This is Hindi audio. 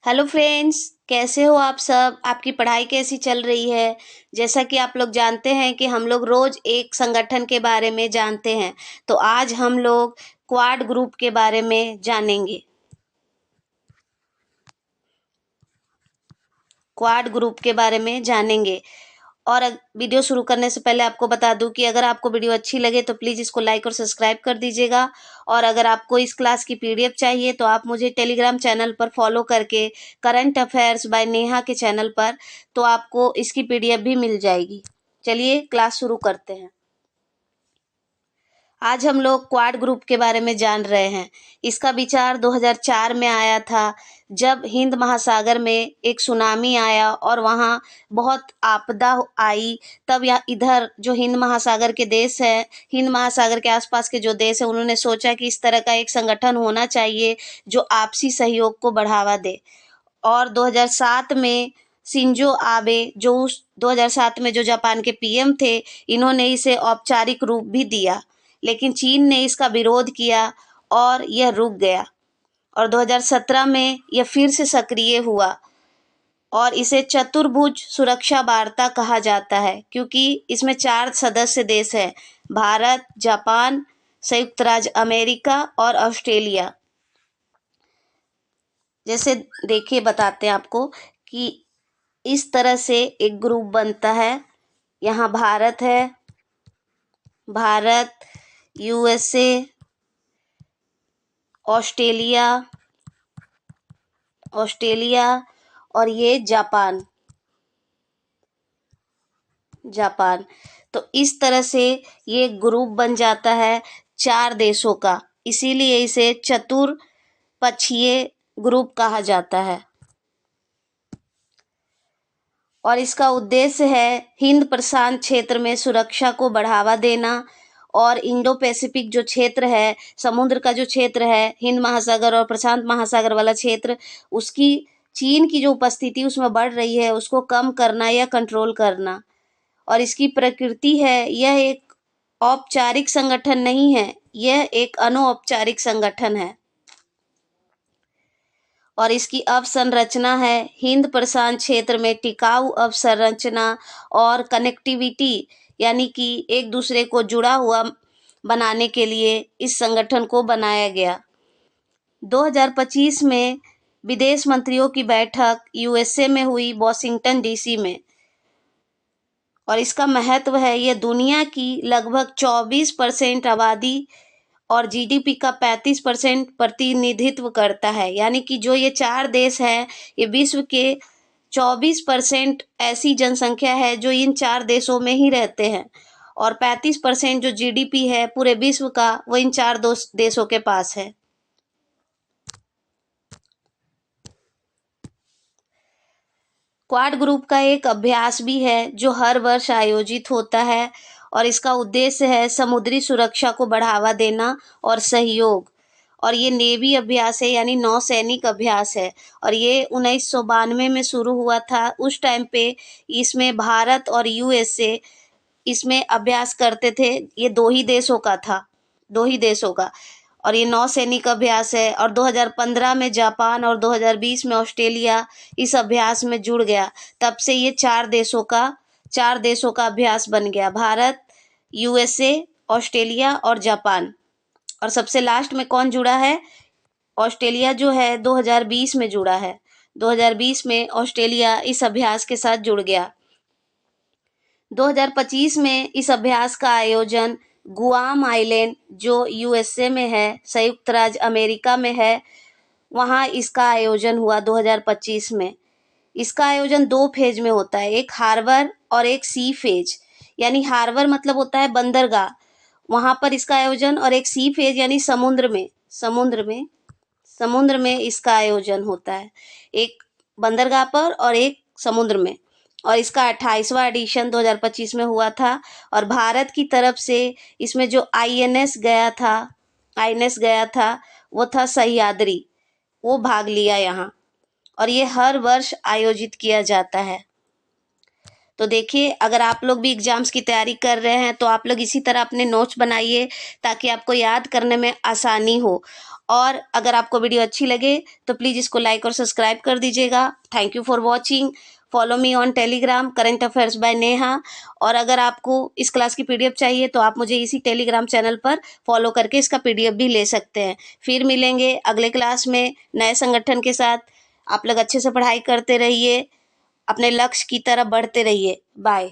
हेलो फ्रेंड्स, कैसे हो आप सब। आपकी पढ़ाई कैसी चल रही है। जैसा कि आप लोग जानते हैं कि हम लोग रोज एक संगठन के बारे में जानते हैं, तो आज हम लोग क्वाड ग्रुप के बारे में जानेंगे। क्वाड ग्रुप के बारे में जानेंगे। और वीडियो शुरू करने से पहले आपको बता दूं कि अगर आपको वीडियो अच्छी लगे तो प्लीज़ इसको लाइक और सब्सक्राइब कर दीजिएगा। और अगर आपको इस क्लास की पीडीएफ चाहिए तो आप मुझे टेलीग्राम चैनल पर फॉलो करके करंट अफेयर्स बाय नेहा के चैनल पर तो आपको इसकी पीडीएफ भी मिल जाएगी। चलिए क्लास शुरू करते हैं। आज हम लोग क्वाड ग्रुप के बारे में जान रहे हैं। इसका विचार 2004 में आया था, जब हिंद महासागर में एक सुनामी आया और वहाँ बहुत आपदा आई। तब यहाँ इधर जो हिंद महासागर के देश है, हिंद महासागर के आसपास के जो देश है, उन्होंने सोचा कि इस तरह का एक संगठन होना चाहिए जो आपसी सहयोग को बढ़ावा दे। और 2007 में शिंजो आबे, जो उस 2007 में जो जापान के पीएम थे, इन्होंने इसे औपचारिक रूप भी दिया, लेकिन चीन ने इसका विरोध किया और यह रुक गया। और 2017 में यह फिर से सक्रिय हुआ और इसे चतुर्भुज सुरक्षा वार्ता कहा जाता है, क्योंकि इसमें 4 सदस्य देश हैं: भारत, जापान, संयुक्त राज्य अमेरिका और ऑस्ट्रेलिया। जैसे देखिए, बताते हैं आपको कि इस तरह से एक ग्रुप बनता है। यहाँ भारत है, भारत, यूएसए, ऑस्ट्रेलिया, ऑस्ट्रेलिया और ये जापान, जापान। तो इस तरह से ये ग्रुप बन जाता है 4 देशों का, इसीलिए इसे चतुर्पक्षीय ग्रुप कहा जाता है। और इसका उद्देश्य है हिंद प्रशांत क्षेत्र में सुरक्षा को बढ़ावा देना और इंडो पैसिफिक जो क्षेत्र है, समुद्र का जो क्षेत्र है, हिंद महासागर और प्रशांत महासागर वाला क्षेत्र, उसकी चीन की जो उपस्थिति उसमें बढ़ रही है, उसको कम करना या कंट्रोल करना। और इसकी प्रकृति है, यह एक औपचारिक संगठन नहीं है, यह एक अनौपचारिक संगठन है। और इसकी अवसंरचना है हिंद प्रशांत क्षेत्र में टिकाऊ अवसंरचना और कनेक्टिविटी, यानी कि एक दूसरे को जुड़ा हुआ बनाने के लिए इस संगठन को बनाया गया। 2025 में विदेश मंत्रियों की बैठक यूएसए में हुई, वॉशिंगटन डीसी में। और इसका महत्व है, यह दुनिया की लगभग 24% आबादी और जीडीपी का 35% प्रतिनिधित्व करता है। यानी कि जो ये 4 देश हैं, ये विश्व के 24% ऐसी जनसंख्या है जो इन 4 देशों में ही रहते हैं, और 35% जो जीडीपी है पूरे विश्व का, वो इन 4 देशों के पास है। क्वाड ग्रुप का एक अभ्यास भी है जो हर वर्ष आयोजित होता है, और इसका उद्देश्य है समुद्री सुरक्षा को बढ़ावा देना और सहयोग। और ये नेवी अभ्यास है, यानी नौसैनिक अभ्यास है। और ये 1992 में शुरू हुआ था। उस टाइम पे इसमें भारत और यूएसए इसमें अभ्यास करते थे। ये 2 ही देशों का था, 2 ही देशों का। और ये नौसैनिक अभ्यास है। और 2015 में जापान और 2020 में ऑस्ट्रेलिया इस अभ्यास में जुड़ गया। तब से ये 4 देशों का अभ्यास बन गया: भारत, यूएसए, ऑस्ट्रेलिया और जापान। और सबसे लास्ट में कौन जुड़ा है? ऑस्ट्रेलिया जो है 2020 में जुड़ा है। 2020 में ऑस्ट्रेलिया इस अभ्यास के साथ जुड़ गया। 2025 में इस अभ्यास का आयोजन गुआम आइलैंड, जो यूएसए में है, संयुक्त राज्य अमेरिका में है, वहाँ इसका आयोजन हुआ 2025 में। इसका आयोजन 2 फेज में होता है, एक हार्बर और एक सी फेज। यानी हार्बर मतलब होता है बंदरगाह, वहाँ पर इसका आयोजन, और एक सी फेज यानी समुद्र में इसका आयोजन होता है, एक बंदरगाह पर और एक समुद्र में। और इसका 28वां एडिशन 2025 में हुआ था। और भारत की तरफ से इसमें जो आईएनएस गया था वो था सह्याद्री, वो भाग लिया यहाँ। और ये हर वर्ष आयोजित किया जाता है। तो देखिए, अगर आप लोग भी एग्जाम्स की तैयारी कर रहे हैं तो आप लोग इसी तरह अपने नोट्स बनाइए ताकि आपको याद करने में आसानी हो। और अगर आपको वीडियो अच्छी लगे तो प्लीज़ इसको लाइक और सब्सक्राइब कर दीजिएगा। Thank you for watching. Follow me on Telegram current affairs by Neha. और अगर आपको इस क्लास की पीडीएफ चाहिए तो आप मुझे इसी टेलीग्राम चैनल पर फॉलो करके इसका पीडीएफ भी ले सकते हैं। फिर मिलेंगे अगले क्लास में नए संगठन के साथ। आप लोग अच्छे से पढ़ाई करते रहिए, अपने लक्ष्य की तरफ बढ़ते रहिए। बाय।